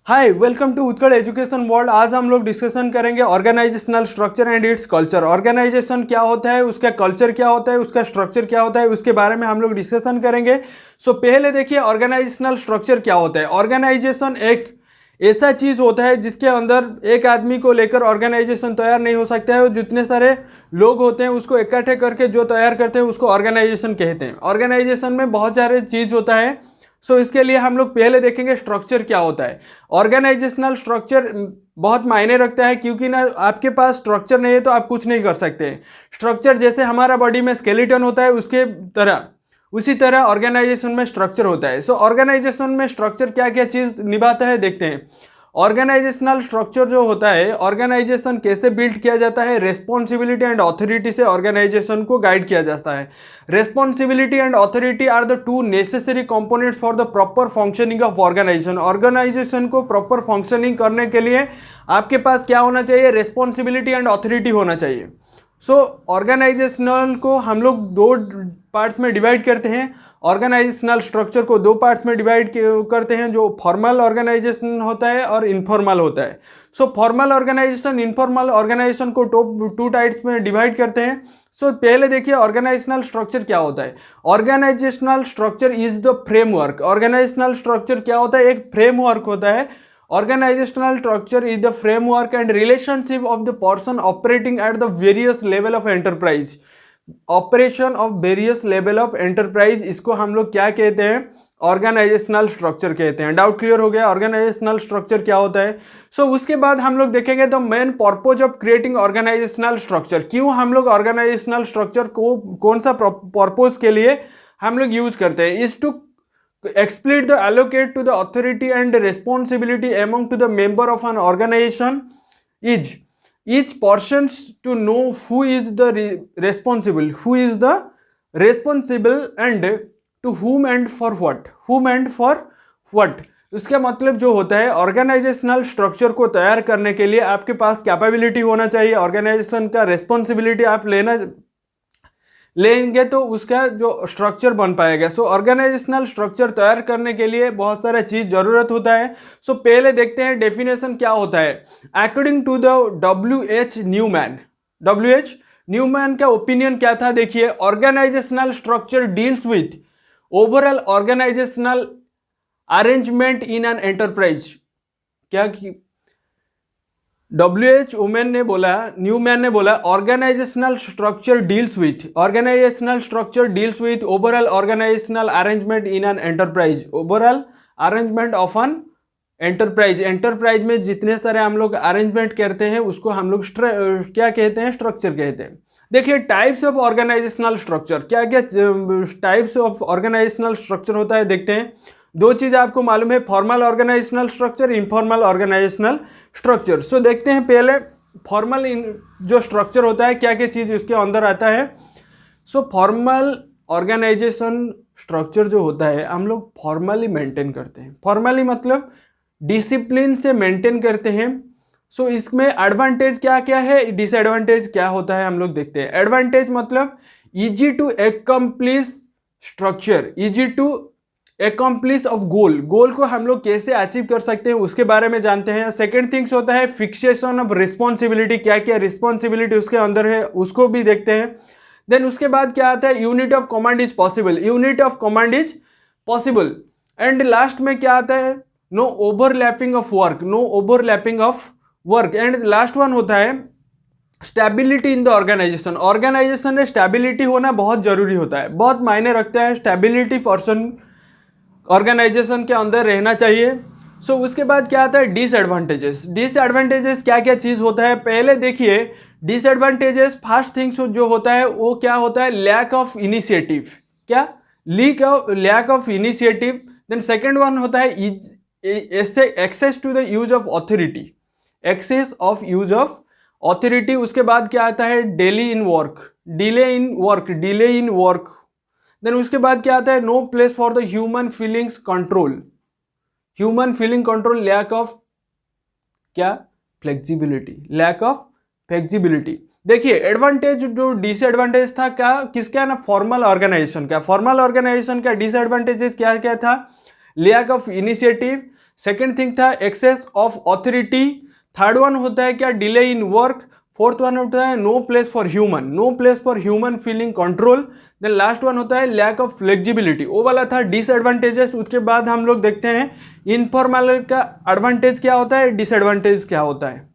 Hi, welcome to Utkal education world. आज हम लोग डिस्कशन करेंगे organisational structure and its culture. Organisation क्या होता है, उसका कल्चर क्या होता है, उसका स्ट्रक्चर क्या होता है, उसके बारे में हम लोग डिस्कशन करेंगे। पहले देखिए ऑर्गेनाइजेशनल स्ट्रक्चर क्या होता है। ऑर्गेनाइजेशन एक ऐसा चीज होता है जिसके अंदर एक आदमी को लेकर ऑर्गेनाइजेशन तैयार नहीं हो सकता है। जितने सारे लोग होते हैं उसको इकट्ठे करके जो तैयार करते हैं उसको ऑर्गेनाइजेशन कहते हैं। ऑर्गेनाइजेशन में बहुत सारे चीज होता है। इसके लिए हम लोग पहले देखेंगे स्ट्रक्चर क्या होता है। ऑर्गेनाइजेशनल स्ट्रक्चर बहुत मायने रखता है, क्योंकि ना आपके पास स्ट्रक्चर नहीं है तो आप कुछ नहीं कर सकते। स्ट्रक्चर जैसे हमारा बॉडी में स्केलेटन होता है उसके तरह उसी तरह ऑर्गेनाइजेशन में स्ट्रक्चर होता है। ऑर्गेनाइजेशन में स्ट्रक्चर क्या क्या चीज निभाता है देखते हैं। ऑर्गेनाइजेशनल स्ट्रक्चर जो होता है, ऑर्गेनाइजेशन कैसे बिल्ड किया जाता है, रेस्पॉन्सिबिलिटी एंड ऑथोरिटी से ऑर्गेनाइजेशन को गाइड किया जाता है। Responsibility and authority are the two necessary components for the proper functioning of organisation. Organisation को प्रॉपर फंक्शनिंग करने के लिए आपके पास क्या होना चाहिए, रेस्पॉन्सिबिलिटी एंड ऑथोरिटी होना चाहिए। ऑर्गेनाइजेशनल को हम लोग दो पार्ट्स में डिवाइड करते हैं। ऑर्गेनाइजेशनल स्ट्रक्चर को दो पार्ट्स में डिवाइड करते हैं, जो फॉर्मल ऑर्गेनाइजेशन होता है और इनफॉर्मल होता है। फॉर्मल ऑर्गेनाइजेशन इनफॉर्मल ऑर्गेनाइजेशन को टू टाइप्स में डिवाइड करते हैं। पहले देखिए ऑर्गेनाइजेशनल स्ट्रक्चर क्या होता है। Organisational structure is the framework. Organisational structure क्या होता है, एक फ्रेमवर्क होता है। Organizational structure is the framework and relationship of the person operating at the various level of enterprise. Operation of various level of enterprise, इसको हम लोग क्या कहते हैं, ऑर्गेनाइजेशनल स्ट्रक्चर कहते हैं। डाउट क्लियर हो गया ऑर्गेनाइजेशनल स्ट्रक्चर क्या होता है। उसके बाद हम लोग देखेंगे the main purpose of creating organisational structure. क्यों हम लोग ऑर्गेनाइजेशनल स्ट्रक्चर को कौन सा पर्पज के लिए हम लोग यूज करते हैं। Is to explicit the allocate to the authority and responsibility among to the member of an organization is each person to know who is the responsible and to whom and for what। उसका मतलब जो होता है, organisational structure को तैयार करने के लिए आपके पास कैपेबिलिटी होना चाहिए। ऑर्गेनाइजेशन का रेस्पॉन्सिबिलिटी आप लेंगे तो उसका जो स्ट्रक्चर बन पाएगा। ऑर्गेनाइजेशनल स्ट्रक्चर तैयार करने के लिए बहुत सारा चीज जरूरत होता है। पहले देखते हैं डेफिनेशन क्या होता है। According to the WH Newman का ओपिनियन क्या था, देखिए। Organisational structure deals with overall organisational arrangement in an enterprise. क्या न्यूमैन ने बोला organisational structure deals with overall organisational arrangement in an enterprise. Overall arrangement of an enterprise में जितने सारे हम लोग अरेंजमेंट करते हैं उसको हम लोग क्या कहते हैं, स्ट्रक्चर कहते हैं। देखिए टाइप्स ऑफ ऑर्गेनाइजेशनल स्ट्रक्चर, क्या क्या टाइप्स ऑफ ऑर्गेनाइजेशनल स्ट्रक्चर होता है देखते हैं। दो चीज आपको मालूम है, formal organisational structure, informal organisational structure. देखते हैं पहले फॉर्मल जो स्ट्रक्चर होता है क्या क्या चीज उसके अंदर आता है। फॉर्मल ऑर्गेनाइजेशन स्ट्रक्चर जो होता है हम लोग फॉर्मली मेंटेन करते हैं। फॉर्मली मतलब डिसिप्लिन से मेंटेन करते हैं। इसमें एडवांटेज क्या क्या है, डिसएडवांटेज क्या होता है हम लोग देखते हैं। एडवांटेज मतलब easy to accomplish structure, easy to accomplish of goal को हम लोग कैसे अचीव कर सकते हैं उसके बारे में जानते हैं। सेकेंड थिंग्स होता है फिक्सेशन ऑफ रिस्पॉन्सिबिलिटी, क्या क्या रिस्पॉन्सिबिलिटी उसके अंदर है उसको भी देखते हैं। देन उसके बाद क्या आता है, unit of command is possible. And last में क्या आता है, no overlapping of work. And last one होता है stability in the organisation. Organisation में स्टेबिलिटी होना बहुत जरूरी होता है, बहुत मायने रखता है। स्टेबिलिटी पर्सन ऑर्गेनाइजेशन के अंदर रहना चाहिए। उसके बाद क्या आता है, डिसएडवांटेजेस क्या क्या चीज होता है। पहले देखिए डिसएडवांटेजेस, फर्स्ट थिंग्स जो होता है वो क्या होता है, lack of initiative. Then second one होता है excess to the use of authority. उसके बाद क्या आता है, डिले इन वर्क। देन उसके बाद क्या आता है, no place for the human feeling control, lack of flexibility. देखिए एडवांटेज जो डिसएडवांटेज था किसका ना, फॉर्मल ऑर्गेनाइजेशन का डिसएडवांटेजेस क्या क्या था, lack of initiative, second thing था excess of authority. Third one होता है क्या, delay in work. Fourth one होता है no place for human feeling control. Then last one होता है लैक ऑफ फ्लेक्सिबिलिटी, वो वाला था डिसएडवांटेजेस। उसके बाद हम लोग देखते हैं इनफॉर्मल का एडवांटेज क्या होता है, डिसएडवांटेज क्या होता है।